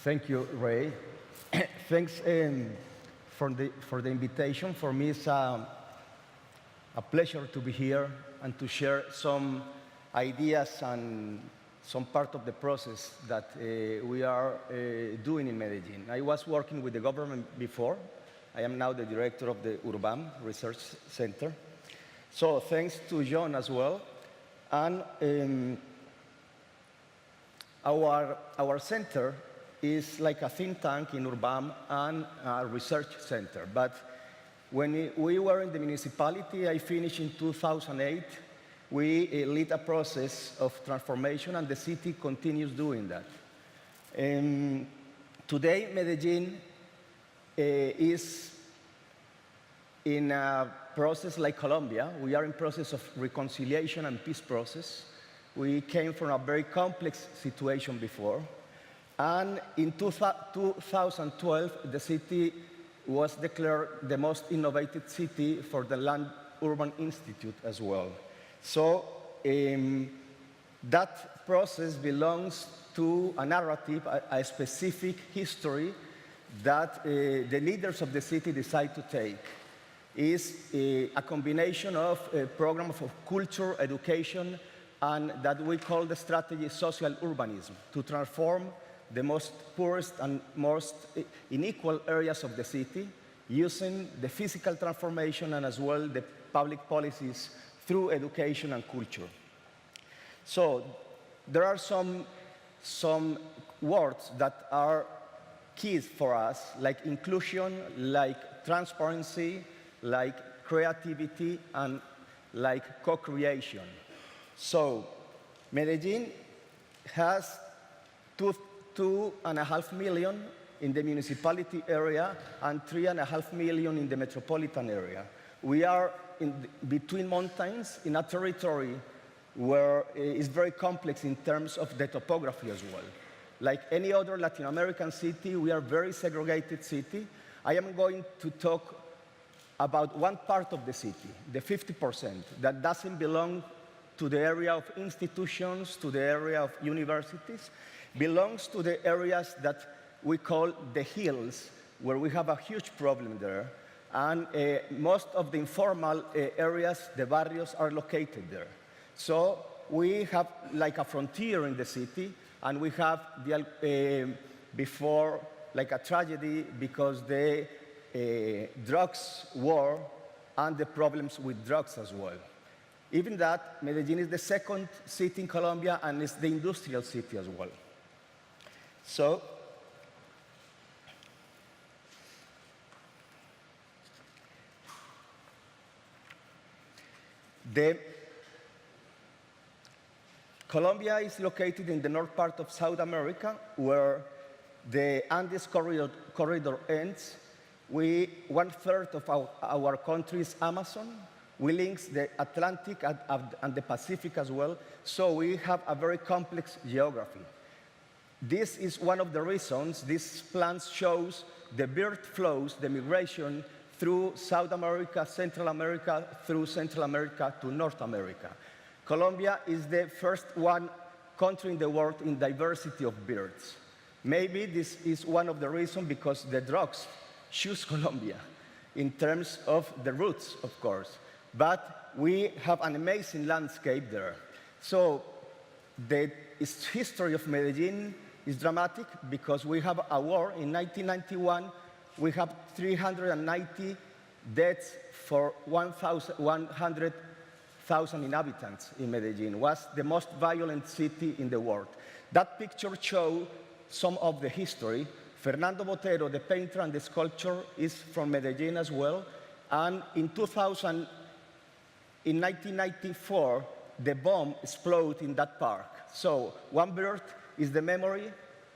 Thank you, Ray. Thanks for the invitation. For me, it's a pleasure to be here and to share some ideas and some part of the process that we are doing in Medellin. I was working with the government before. I am now the director of the Urbam Research Center. So thanks to John as well. And our center is like a think tank in Urbam and a research center. But when we were in the municipality, I finished in 2008, we lead a process of transformation, and the city continues doing that. Today, Medellin is in a process like Colombia. We are in process of reconciliation and peace process. We came from a very complex situation before. And in 2012, the city was declared the most innovative city for the Land Urban Institute as well. So that process belongs to a narrative, a specific history that the leaders of the city decide to take. Is a combination of a program of culture, education, and that we call the strategy social urbanism, to transform the most poorest and most unequal areas of the city, using the physical transformation and as well the public policies through education and culture. So there are some words that are keys for us, like inclusion, like transparency, like creativity, and like co-creation. So Medellin has 2.5 million in the municipality area and 3.5 million in the metropolitan area. We are between mountains in a territory where it's very complex in terms of the topography as well. Like any other Latin American city, we are a very segregated city. I am going to talk about one part of the city, the 50%, that doesn't belong to the area of institutions, to the area of universities, belongs to the areas that we call the hills, where we have a huge problem there. And most of the informal areas, the barrios, are located there. So we have like a frontier in the city, and we have before like a tragedy because the drugs war and the problems with drugs as well. Even that, Medellin is the second city in Colombia and is the industrial city as well. So Colombia is located in the north part of South America, where the Andes corridor ends. 1/3 of our country is Amazon. We link the Atlantic and the Pacific as well, so we have a very complex geography. This is one of the reasons this plan shows the bird flows, the migration through South America, Central America, through Central America to North America. Colombia is the first country in the world in diversity of birds. Maybe this is one of the reasons because the drugs choose Colombia in terms of the roots, of course. But we have an amazing landscape there. So the history of Medellin is dramatic because we have a war. In 1991, we have 390 deaths for 100,000 inhabitants in Medellin. It was the most violent city in the world. That picture shows some of the history. Fernando Botero, the painter and the sculptor, is from Medellin as well. And in 1994, the bomb exploded in that park. So one bird is the memory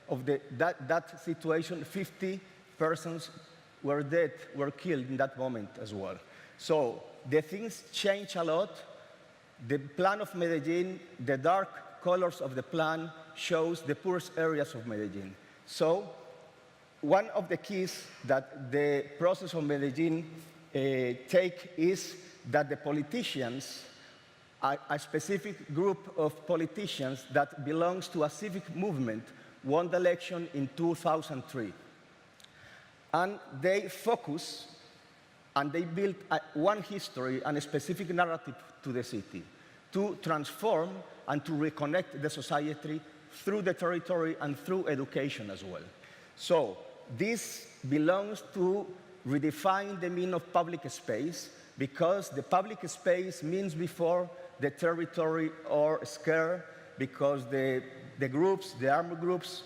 of that situation. 50 persons were dead, were killed in that moment as well. So the things change a lot. The plan of Medellin, the dark colors of the plan shows the poorest areas of Medellin. So one of the keys that the process of Medellin take is that the politicians, a specific group of politicians that belongs to a civic movement won the election in 2003. And they focus and they built one history and a specific narrative to the city to transform and to reconnect the society through the territory and through education as well. So this belongs to redefine the meaning of public space, because the public space means before the territory or square, because the groups, the armed groups,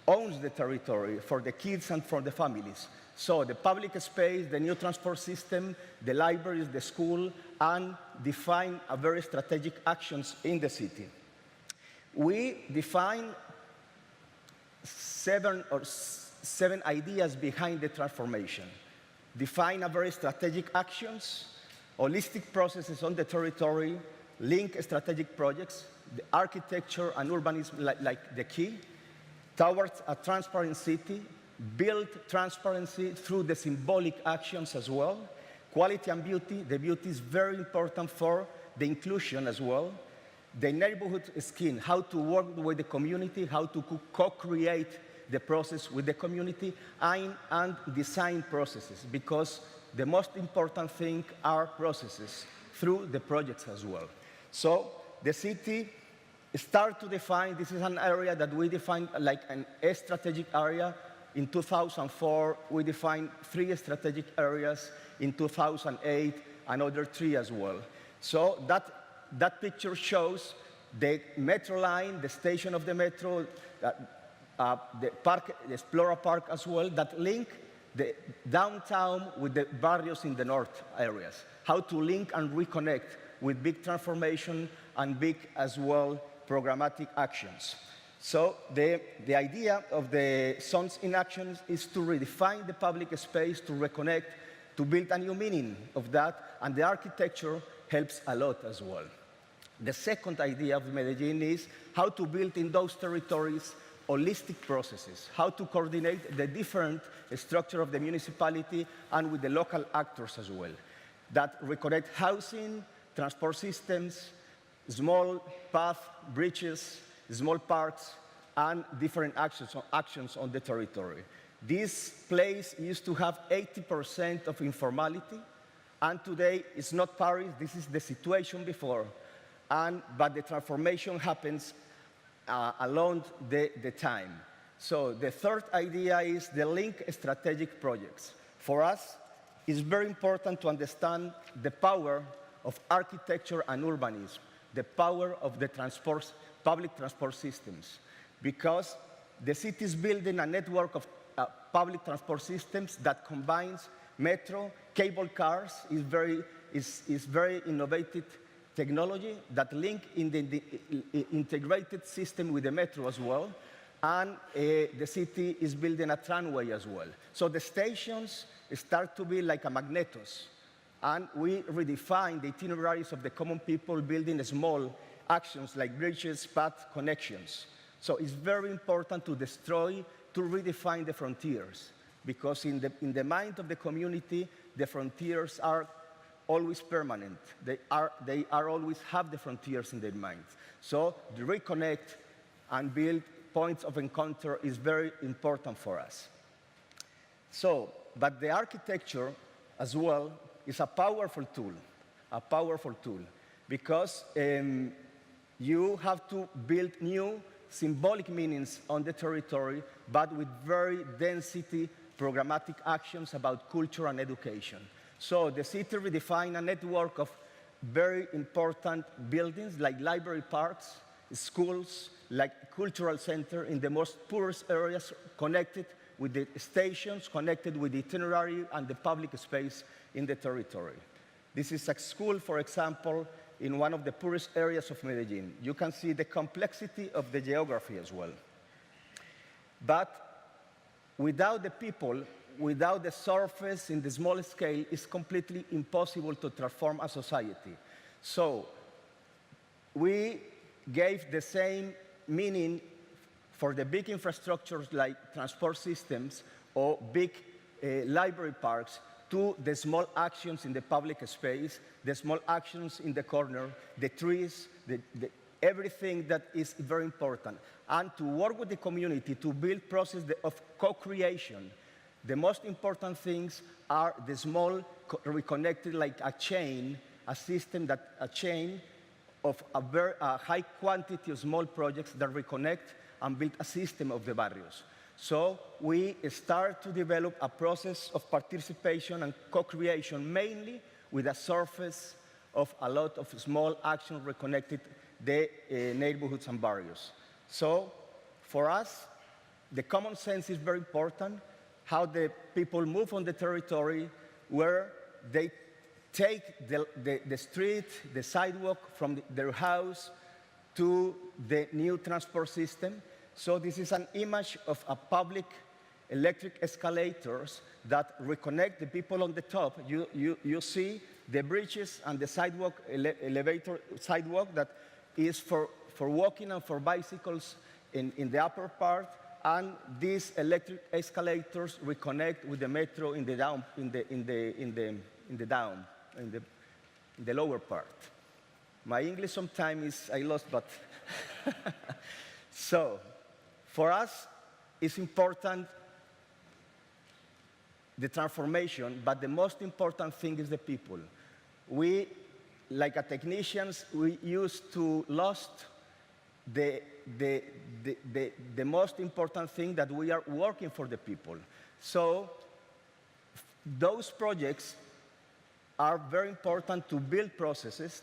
owns the territory for the kids and for the families. So the public space, the new transport system, the libraries, the school, and define a very strategic actions in the city. We define seven ideas behind the transformation. Define a very strategic actions, holistic processes on the territory, link strategic projects, the architecture and urbanism like the key, towards a transparent city, build transparency through the symbolic actions as well, quality and beauty. The beauty is very important for the inclusion as well, the neighborhood skin, how to work with the community, how to co-create the process with the community, and design processes, because the most important thing are processes through the projects as well. So the city start to define, this is an area that we define like a strategic area. In 2004, we defined 3 strategic areas. In 2008, another 3 as well. So that picture shows the metro line, the station of the metro, the park, the Explora Park as well, that link the downtown with the barrios in the north areas. How to link and reconnect with big transformation and big as well programmatic actions. So the idea of the Zones in Action is to redefine the public space, to reconnect, to build a new meaning of that, and the architecture helps a lot as well. The second idea of Medellin is how to build in those territories holistic processes, how to coordinate the different structure of the municipality and with the local actors as well, that reconnect housing, transport systems, small paths, bridges, small parks, and different actions on the territory. This place used to have 80% of informality, and today it's not Paris, this is the situation before, but the transformation happens along the time. So the third idea is the link strategic projects. For us, it's very important to understand the power of architecture and urbanism, the power of the public transport systems, because the city is building a network of public transport systems that combines metro, cable cars, is very innovative technology that link in the integrated system with the metro as well, and the city is building a tramway as well. So the stations start to be like a magnetos, and we redefine the itineraries of the common people, building small actions like bridges, path connections. So it's very important to redefine the frontiers, because in the mind of the community, the frontiers are always permanent. They always have the frontiers in their minds. So to reconnect and build points of encounter is very important for us. So, but the architecture as well is a powerful tool, because you have to build new symbolic meanings on the territory, but with very density programmatic actions about culture and education. So the city redefined a network of very important buildings like library parks, schools, like cultural center in the most poorest areas, connected with the stations, connected with the itinerary and the public space in the territory. This is a school, for example, in one of the poorest areas of Medellin. You can see the complexity of the geography as well. But without the people, without the surface in the small scale, it's completely impossible to transform a society. So we gave the same meaning for the big infrastructures like transport systems or big library parks to the small actions in the public space, the small actions in the corner, the trees, everything that is very important, and to work with the community to build process of co-creation. The most important things are the small, reconnected like a chain, a system that a chain of a high quantity of small projects that reconnect and build a system of the barrios. So we start to develop a process of participation and co-creation, mainly with a surface of a lot of small actions reconnected the neighborhoods and barrios. So for us, the common sense is very important, how the people move on the territory, where they take the street, the sidewalk from their house to the new transport system. So this is an image of a public electric escalators that reconnect the people on the top. You see the bridges and the sidewalk, elevator sidewalk that is for walking and for bicycles in the upper part, and these electric escalators reconnect with the metro in the lower part. My English sometimes I lost, but so for us it's important the transformation, but the most important thing is the people. We, like a technicians, we used to lost the most important thing, that we are working for the people. So those projects are very important to build processes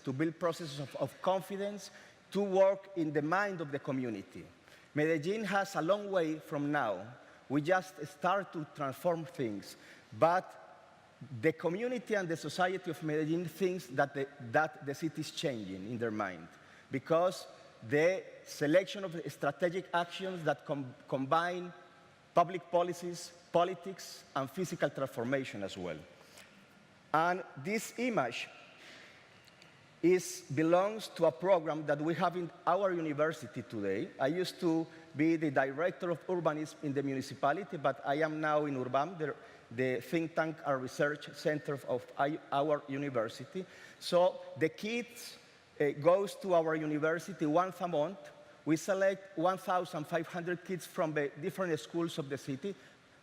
of confidence, to work in the mind of the community. Medellin has a long way from now. We just start to transform things, but the community and the society of Medellin thinks that the city is changing in their mind, because the selection of strategic actions that combine public policies, politics, and physical transformation as well. And this image belongs to a program that we have in our university today. I used to be the director of urbanism in the municipality, but I am now in Urbam, the think tank and research center of our university. So the kids goes to our university once a month. We select 1,500 kids from the different schools of the city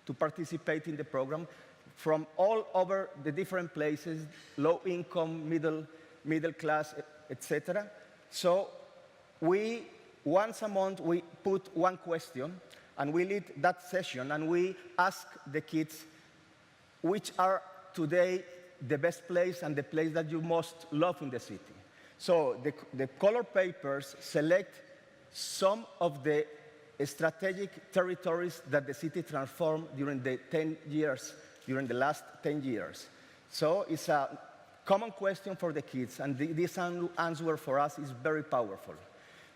to participate in the program from all over the different places, low income, middle class, etc. So once a month, we put one question, and we lead that session, and we ask the kids which are today the best place and the place that you most love in the city. So the color papers select some of the strategic territories that the city transformed during the last 10 years. So it's a common question for the kids, and this answer for us is very powerful.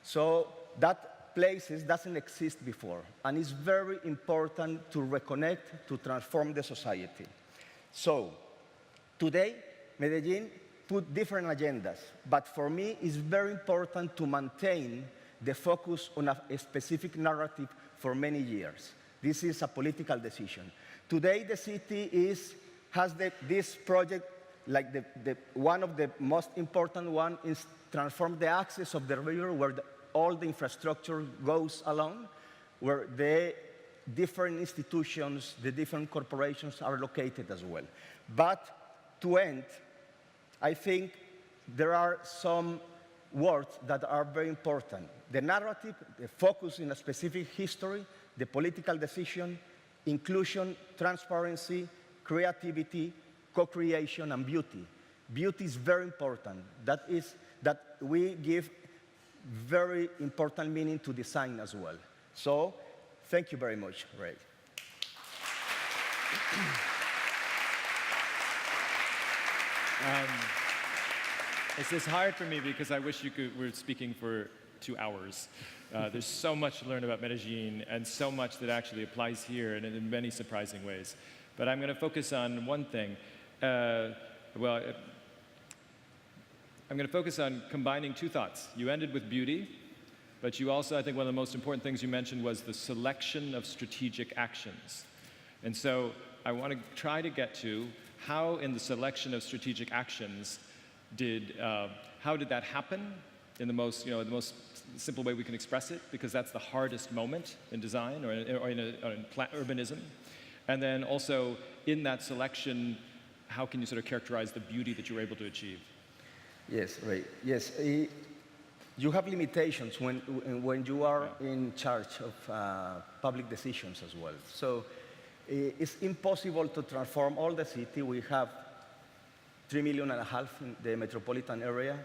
So that places doesn't exist before, and it's very important to reconnect, to transform the society. So today, Medellin put different agendas, but for me, it's very important to maintain the focus on a specific narrative for many years. This is a political decision. Today, the city has this project, like one of the most important one is transform the access of the river, where all the infrastructure goes along, where the different institutions, the different corporations are located as well. But to end, I think there are some words that are very important. The narrative, the focus in a specific history, the political decision, inclusion, transparency, creativity, co-creation, and beauty. Beauty is very important. That we give very important meaning to design as well. So, thank you very much, Ray. This is hard for me because I wish we're speaking for 2 hours. There's so much to learn about Medellin, and so much that actually applies here and in many surprising ways. But I'm going to focus on one thing. I'm going to focus on combining 2 thoughts. You ended with beauty, but you also, I think one of the most important things you mentioned was the selection of strategic actions. And so I want to try to get to how in the selection of strategic actions how did that happen? in the most, the most simple way we can express it, because that's the hardest moment in design or in urbanism. And then also in that selection, how can you sort of characterize the beauty that you were able to achieve? Yes, right. Yes, you have limitations when you are in charge of public decisions as well. So it's impossible to transform all the city. We have 3.5 million in the metropolitan area.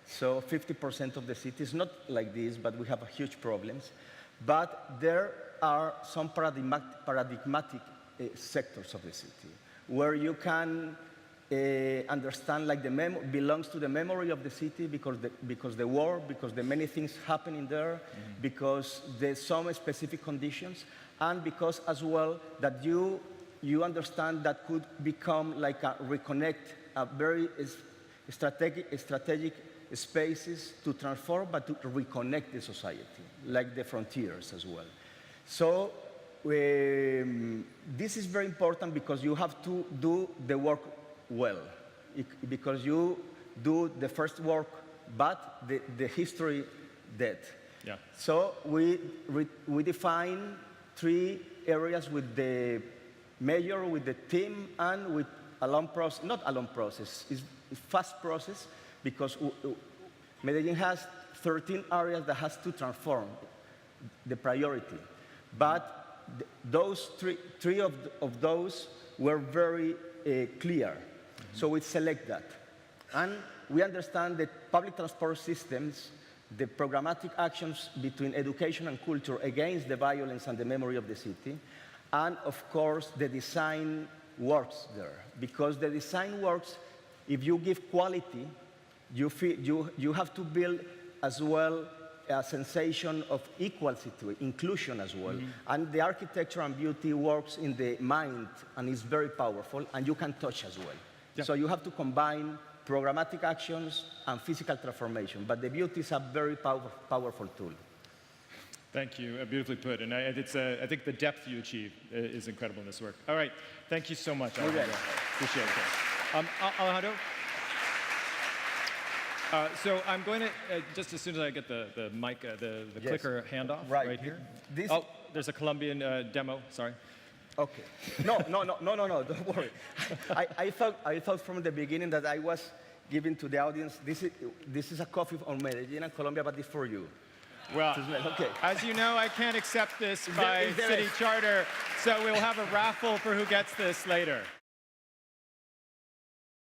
So 50% of the city is not like this, but we have huge problems. But there are some paradigmatic sectors of the city where you can understand like belongs to the memory of the city because the war, because the many things happening there, because there's some specific conditions, and because as well that you understand that could become like a very strategic spaces to transform, but to reconnect the society, like the frontiers as well. So this is very important because you have to do the work well, because you do the first work, but the history dead. Yeah. So we define 3 areas with the mayor, with the team, and with a long process, not a long process, it's a fast process, because Medellin has 13 areas that has to transform the priority. But those three of those were very clear. So we select that. And we understand that public transport systems, the programmatic actions between education and culture against the violence and the memory of the city, and of course the design works there. Because the design works, if you give quality, you have to build as well a sensation of equality, inclusion as well. And the architecture and beauty works in the mind and is very powerful, and you can touch as well. Yeah. So you have to combine programmatic actions and physical transformation, but the beauty is a very powerful tool. Thank you, beautifully put. And I think the depth you achieve is incredible in this work. All right, thank you so much, Alejandro. Okay. Appreciate it. Alejandro? So I'm going to, just as soon as I get the mic, the yes. clicker handoff right here. There's a Colombian demo, sorry. Okay. No, don't worry. I thought from the beginning that I was giving to the audience, this is a coffee on Medellin and Colombia, but it's for you. Well, okay. As you know, I can't accept this by city charter, so we'll have a raffle for who gets this later.